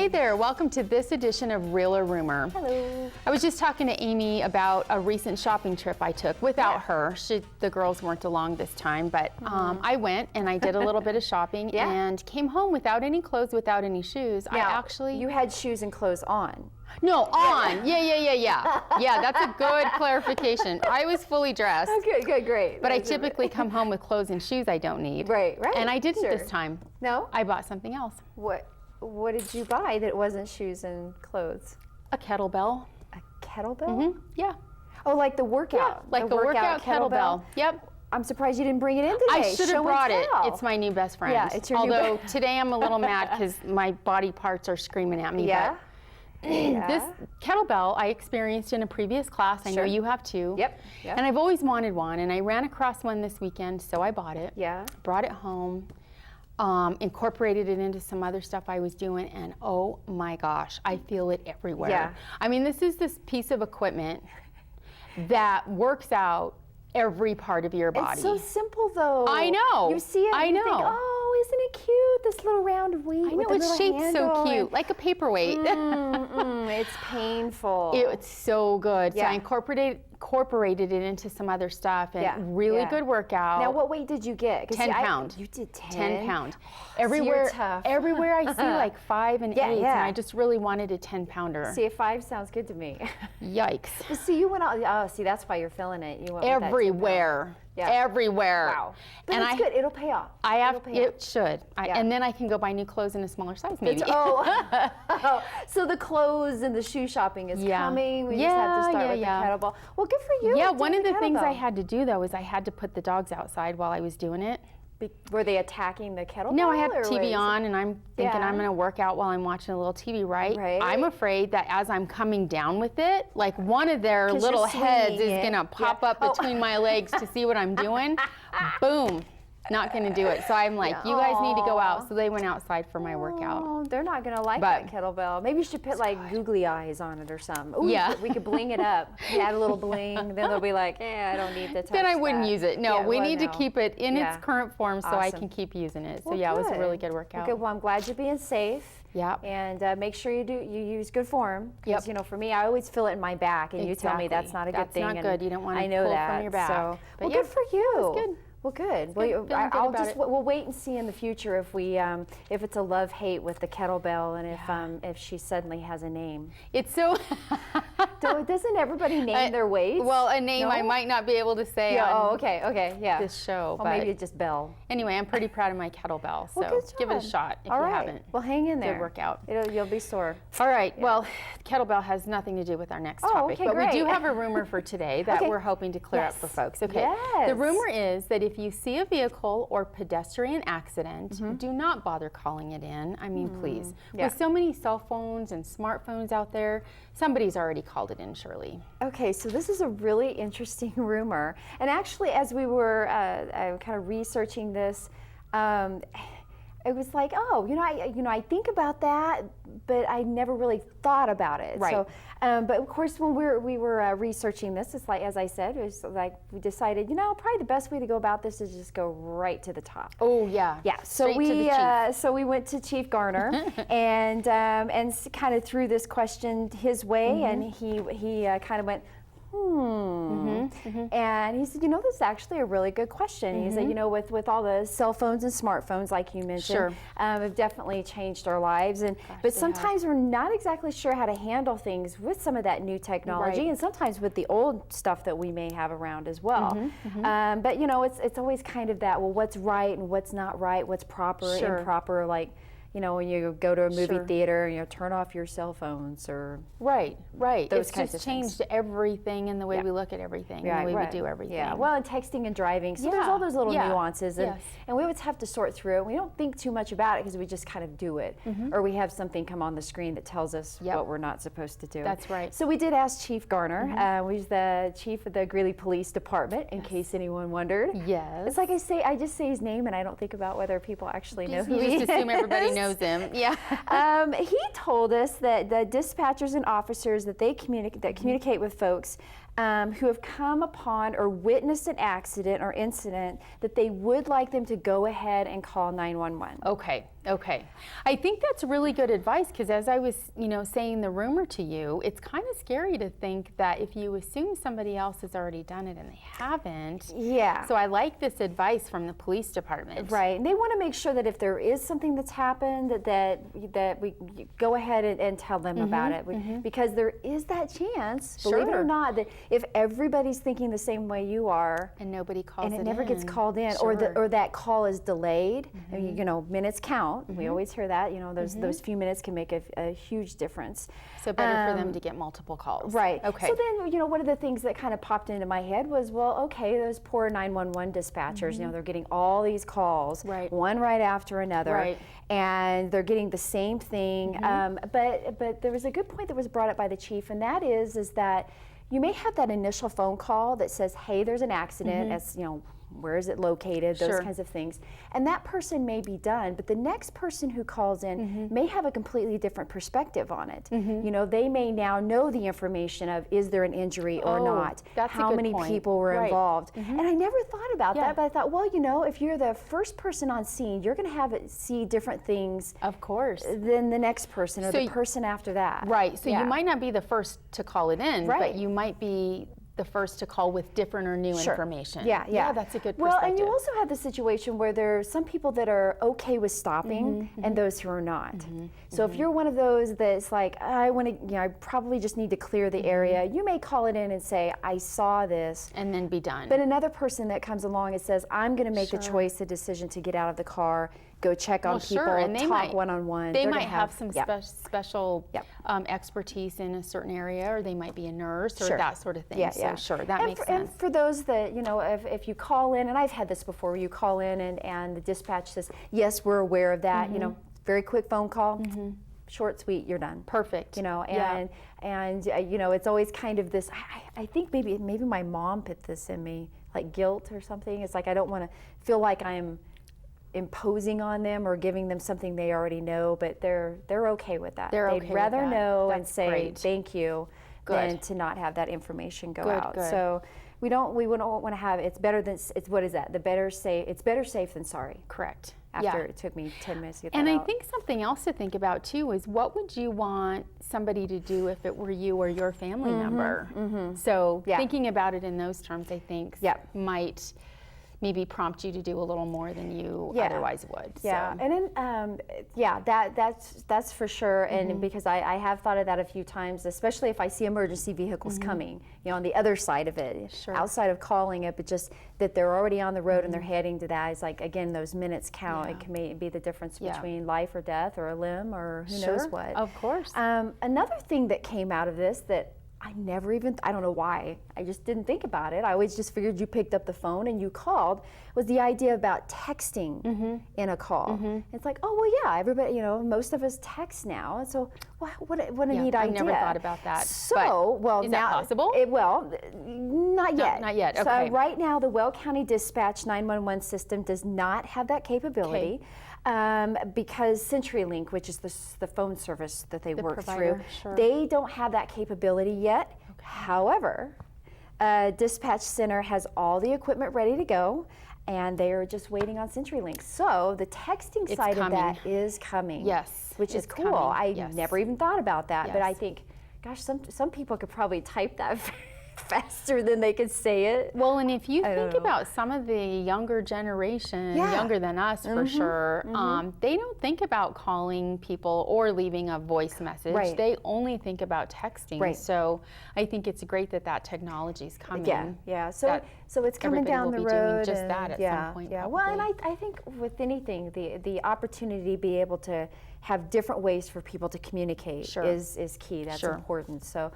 Hey there, welcome to this edition of Real or Rumor. Hello. I was just talking to Amy about a recent shopping trip I took without her. The girls weren't along this time, but I went and I did a little bit of shopping and came home without any clothes, without any shoes. Now, you had shoes and clothes on. No, on. Yeah, that's a good clarification. I was fully dressed. Okay, good, great. But I typically come home with clothes and shoes I don't need. Right. And I didn't this time. No? I bought something else. What did you buy that wasn't shoes and clothes? A kettlebell. A kettlebell? Mm-hmm. Yeah. Oh, like the workout. Yeah, like the workout kettlebell. Yep. I'm surprised you didn't bring it in today. I should have brought it. It's my new best friend. Yeah, it's your Although today I'm a little mad because my body parts are screaming at me. Yeah. This kettlebell I experienced in a previous class. I know you have too. Yep. And I've always wanted one, and I ran across one this weekend, so I bought it. Yeah. Brought it home. Incorporated it into some other stuff I was doing, and oh my gosh, I feel it everywhere. Yeah. I mean, this is this piece of equipment that works out every part of your body. It's so simple though. I know. You see it and you think, know. oh, isn't it cute, this little round weight? I know, it's shaped so cute, like a paperweight. It's painful. It's so good. Yeah. So I incorporated it into some other stuff, and really good workout. Now, what weight did you get? 10 pound. You did 10? 10 pound. Everywhere, tough. Everywhere I see like 5 and 8, and I just really wanted a 10 pounder. See, a 5 sounds good to me. Yikes. Well, see, you went out, oh, see, that's why you're feeling it. You went with that 10 pound. Everywhere. Yeah. Everywhere. Wow. But it's good. It'll pay off. It should. And then I can go buy new clothes in a smaller size, maybe. So the clothes and the shoe shopping is coming. We just have to start with the kettlebell. Well, good for you. Yeah, one of the things I had to do, though, is I had to put the dogs outside while I was doing it. Were they attacking the kettlebell? No, I had TV on, and I'm thinking I'm going to work out while I'm watching a little TV, right? I'm afraid that as I'm coming down with it, like one of their little heads is going to pop up between my legs to see what I'm doing. Boom. Not going to do it. So I'm like, you guys need to go out. So they went outside for my workout. Oh, they're not going to like that kettlebell. Maybe you should put like googly eyes on it or something. Ooh, we could bling it up. Add a little bling. Then they'll be like, I don't need to touch Then I wouldn't use it. No, we need to keep it in its current form so I can keep using it. So it was a really good workout. Good. Well, I'm glad you're being safe. Yeah. And make sure you use good form. Because, for me, I always feel it in my back. And you tell me that's not a good thing. That's not good. You don't want to pull from your back. So, well, good for you. That was good. Well, good. We'll wait and see in the future if if it's a love-hate with the kettlebell, and if she suddenly has a name. It's so. Doesn't everybody name their weights? Well, a name I might not be able to say on this show. Well, maybe it's just Bell. Anyway, I'm pretty proud of my kettlebell, so give it a shot if you haven't. Well, hang in there. Good workout. You'll be sore. All right. Well, kettlebell has nothing to do with our next topic, but we do have a rumor for today that we're hoping to clear up for folks. Okay. Yes. The rumor is that if you see a vehicle or pedestrian accident, do not bother calling it in. I mean, please. With so many cell phones and smartphones out there, somebody's already called it in, Shirley. Okay, so this is a really interesting rumor. And actually, as we were kind of researching this, it was like, I think about that, but I never really thought about it. Right. So, but of course, when we were researching this, it's like, as I said, it was like we decided, probably the best way to go about this is just go right to the top. Oh yeah. Yeah. So we went to Chief Garner and kind of threw this question his way, and he kind of went, and he said, this is actually a really good question. He said, with all the cell phones and smartphones, like you mentioned, have definitely changed our lives. But sometimes we're not exactly sure how to handle things with some of that new technology, and sometimes with the old stuff that we may have around as well. But it's always kind of that, well, what's right and what's not right, what's proper, improper, like. When you go to a movie theater, turn off your cell phones or right. Those it's kinds just of changed everything in the way we look at everything, and the way we do everything. Yeah. Well, and texting and driving. So there's all those little nuances, and we always have to sort through it. We don't think too much about it because we just kind of do it, or we have something come on the screen that tells us what we're not supposed to do. That's right. So we did ask Chief Garner. He's the chief of the Greeley Police Department, in case anyone wondered. Yes. It's like I just say his name, and I don't think about whether people actually know who he is. You just assume everybody knows him. Yeah. He told us that the dispatchers and officers that communicate with folks who have come upon or witnessed an accident or incident that they would like them to go ahead and call 911. Okay. I think that's really good advice, because as I was, saying the rumor to you, it's kind of scary to think that if you assume somebody else has already done it and they haven't. Yeah. So I like this advice from the police department. Right. And they want to make sure that if there is something that's happened, that we go ahead and tell them about it, because there is that chance, believe it or not, that if everybody's thinking the same way you are, and nobody calls and it never gets called in, Sure. or that call is delayed, minutes count. We always hear that. Those few minutes can make a huge difference. So better for them to get multiple calls. Right. Okay. So then, one of the things that kind of popped into my head was, well, okay, those poor 911 dispatchers, they're getting all these calls, one right after another, and they're getting the same thing. But there was a good point that was brought up by the chief, and that is that you may have that initial phone call that says, hey, there's an accident, as where is it located, those kinds of things. And that person may be done, but the next person who calls in may have a completely different perspective on it. They may now know the information of, is there an injury or not? How many people were involved? And I never thought about that, but I thought, well, if you're the first person on scene, you're going to see different things, of course, than the next person or the person after that. Right. So you might not be the first to call it in, but you might be the first to call with different or new information. Yeah, that's a good perspective. Well, and you also have the situation where there are some people that are okay with stopping and those who are not. So if you're one of those that's like, I probably just need to clear the area, you may call it in and say, I saw this. And then be done. But another person that comes along and says, I'm going to make the choice, the decision to get out of the car, go check on people, and they talk one-on-one. They might have some special expertise in a certain area, or they might be a nurse or that sort of thing. So that makes sense. And for those that, if you call in, and I've had this before, where you call in and the dispatch says, yes, we're aware of that, very quick phone call, short, sweet, you're done. Perfect. And it's always kind of this, I think maybe my mom put this in me, like guilt or something. It's like, I don't want to feel like I'm imposing on them or giving them something they already know, but they're okay with that. They'd rather know and say thank you than to not have that information go out. So we wouldn't want to have, it's what is that? It's better safe than sorry. Correct. After it took me 10 minutes to get that out. out. And I think something else to think about too is, what would you want somebody to do if it were you or your family member? So thinking about it in those terms, I think might maybe prompt you to do a little more than you otherwise would. Yeah, so. And then that's for sure. And because I have thought of that a few times, especially if I see emergency vehicles coming, on the other side of it, outside of calling it, but just that they're already on the road and they're heading to that. It's like, again, those minutes count. It can be the difference between life or death, or a limb, or who knows what. Of course. Another thing that came out of this that I don't know why, I just didn't think about it. I always just figured you picked up the phone and you called, was the idea about texting in a call. It's like, oh, well, yeah, everybody, most of us text now. And so what a neat idea. I never thought about that. So, is that possible? Not yet. Not yet, So okay. right now, the Weld County Dispatch 911 system does not have that capability. Because CenturyLink, which is the phone service that they work through, they don't have that capability yet. However, Dispatch Center has all the equipment ready to go, and they are just waiting on CenturyLink. So the texting side of that is coming. Yes, which is cool. I never even thought about that, but I think, gosh, some people could probably type that faster than they could say it. Well, and if you think about some of the younger generation, younger than us for sure, they don't think about calling people or leaving a voice message. They only think about texting. So I think it's great that technology's coming. So it's coming down the road. Doing just that at some point. Well, and I think with anything, the opportunity to be able to have different ways for people to communicate is key. That's important. So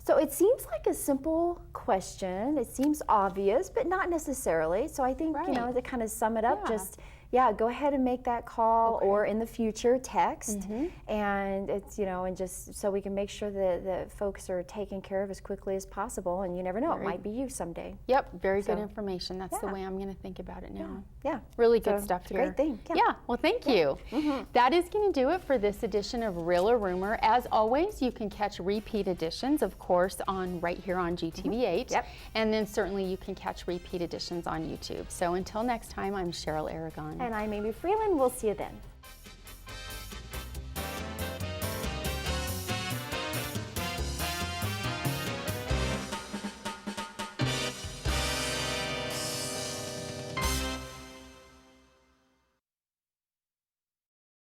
so it seems like a simple question. It seems obvious, but not necessarily. So I think to kind of sum it up, just yeah, go ahead and make that call, or in the future, text. And it's, you know, and just so we can make sure that the folks are taken care of as quickly as possible. And you never know, it might be you someday. Yep, very good information. That's the way I'm going to think about it now. Yeah. Really good stuff it's here. a great thing. Yeah, well, thank you. That is going to do it for this edition of Real or Rumor. As always, you can catch repeat editions, of course, right here on GTV8. Yep. And then certainly you can catch repeat editions on YouTube. So until next time, I'm Cheryl Aragon. And I'm Amy Freeland. We'll see you then.